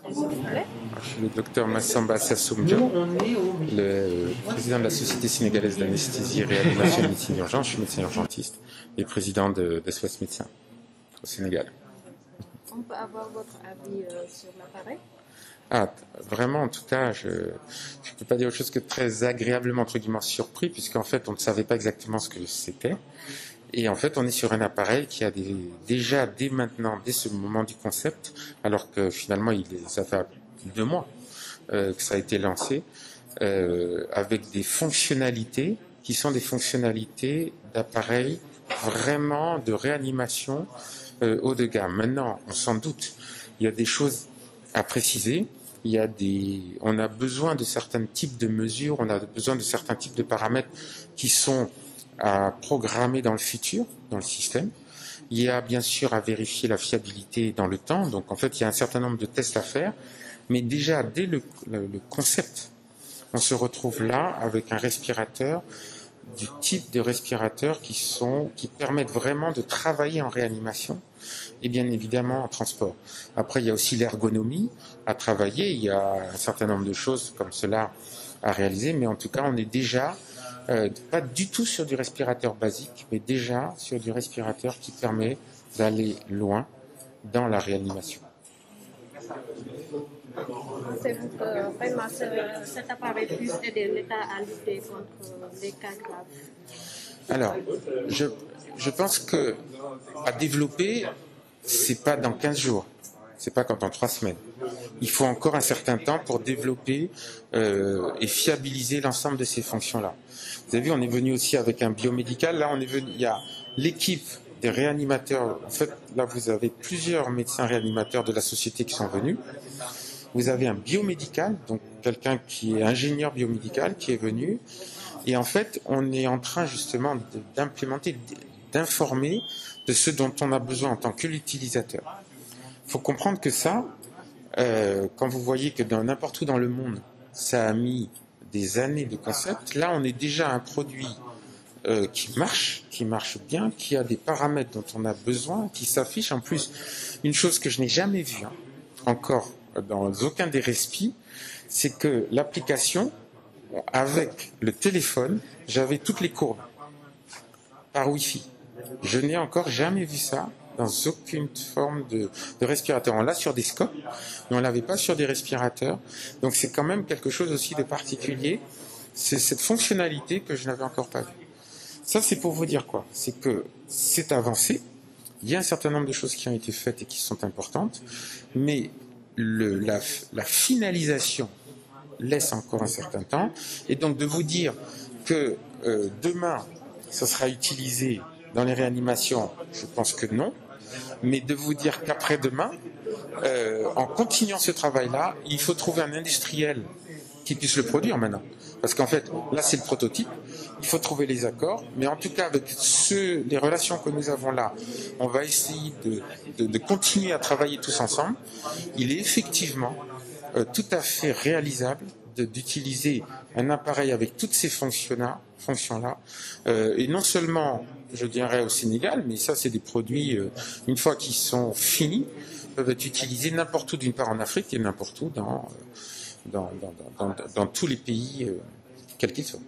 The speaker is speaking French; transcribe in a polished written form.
présenter, s'il vous plaît? Je suis le docteur Massamba Sassoum-Diop, le président de la Société sénégalaise d'anesthésie, réanimation et médecine urgente. Je suis médecin urgentiste et président de SOS Médecins au Sénégal. On peut avoir votre avis sur l'appareil? Ah, vraiment, en tout cas, je ne peux pas dire autre chose que très agréablement, entre guillemets, surpris, puisqu'en fait, on ne savait pas exactement ce que c'était. Et en fait, on est sur un appareil qui a déjà, dès maintenant, dès ce moment du concept, alors que finalement, ça fait 2 mois que ça a été lancé, avec des fonctionnalités qui sont des fonctionnalités d'appareil vraiment de réanimation haut de gamme. Maintenant, on s'en doute, il y a des choses à préciser. On a besoin de certains types de mesures, on a besoin de certains types de paramètres qui sont à programmer dans le futur, dans le système. Il y a bien sûr à vérifier la fiabilité dans le temps. Donc en fait, il y a un certain nombre de tests à faire. Mais déjà, dès le concept, on se retrouve là avec un respirateur, du type de respirateur qui permettent vraiment de travailler en réanimation et bien évidemment en transport. Après, il y a aussi l'ergonomie à travailler. Il y a un certain nombre de choses comme cela à réaliser. Mais en tout cas, on est déjà pas du tout sur du respirateur basique, mais déjà sur du respirateur qui permet d'aller loin dans la réanimation. Pensez-vous que vraiment cet appareil puisse aider l'État à lutter contre les cas graves? Alors, je pense que à développer, c'est pas dans 15 jours, c'est pas quand dans 3 semaines. Il faut encore un certain temps pour développer et fiabiliser l'ensemble de ces fonctions-là. Vous avez vu, on est venu aussi avec un biomédical. Là, il y a l'équipe des réanimateurs. En fait, là, vous avez plusieurs médecins réanimateurs de la société qui sont venus. Vous avez un biomédical, donc quelqu'un qui est ingénieur biomédical qui est venu. Et en fait, on est en train justement d'implémenter, d'informer de ce dont on a besoin en tant que l'utilisateur. Il faut comprendre que ça, quand vous voyez que n'importe où dans le monde, ça a mis des années de concept, là on est déjà un produit qui marche bien, qui a des paramètres dont on a besoin, qui s'affiche. En plus, une chose que je n'ai jamais vue encore dans aucun des respi, c'est que l'application, avec le téléphone, j'avais toutes les courbes par Wi-Fi. Je n'ai encore jamais vu ça dans aucune forme de respirateur. On l'a sur des scopes, mais on l'avait pas sur des respirateurs. Donc c'est quand même quelque chose aussi de particulier. C'est cette fonctionnalité que je n'avais encore pas vue. Ça, c'est pour vous dire quoi? C'est que c'est avancé. Il y a un certain nombre de choses qui ont été faites et qui sont importantes, mais la finalisation laisse encore un certain temps. Et donc de vous dire que demain, ça sera utilisé dans les réanimations, je pense que non. Mais de vous dire qu'après-demain, en continuant ce travail-là, il faut trouver un industriel qui puisse le produire maintenant. Parce qu'en fait, là, c'est le prototype. Il faut trouver les accords. Mais en tout cas, avec les relations que nous avons là, on va essayer de continuer à travailler tous ensemble. Il est effectivement tout à fait réalisable d'utiliser un appareil avec toutes ces fonctions-là, et non seulement, je dirais, au Sénégal, mais ça, c'est des produits, une fois qu'ils sont finis, peuvent être utilisés n'importe où, d'une part en Afrique et n'importe où dans tous les pays, quels qu'ils soient.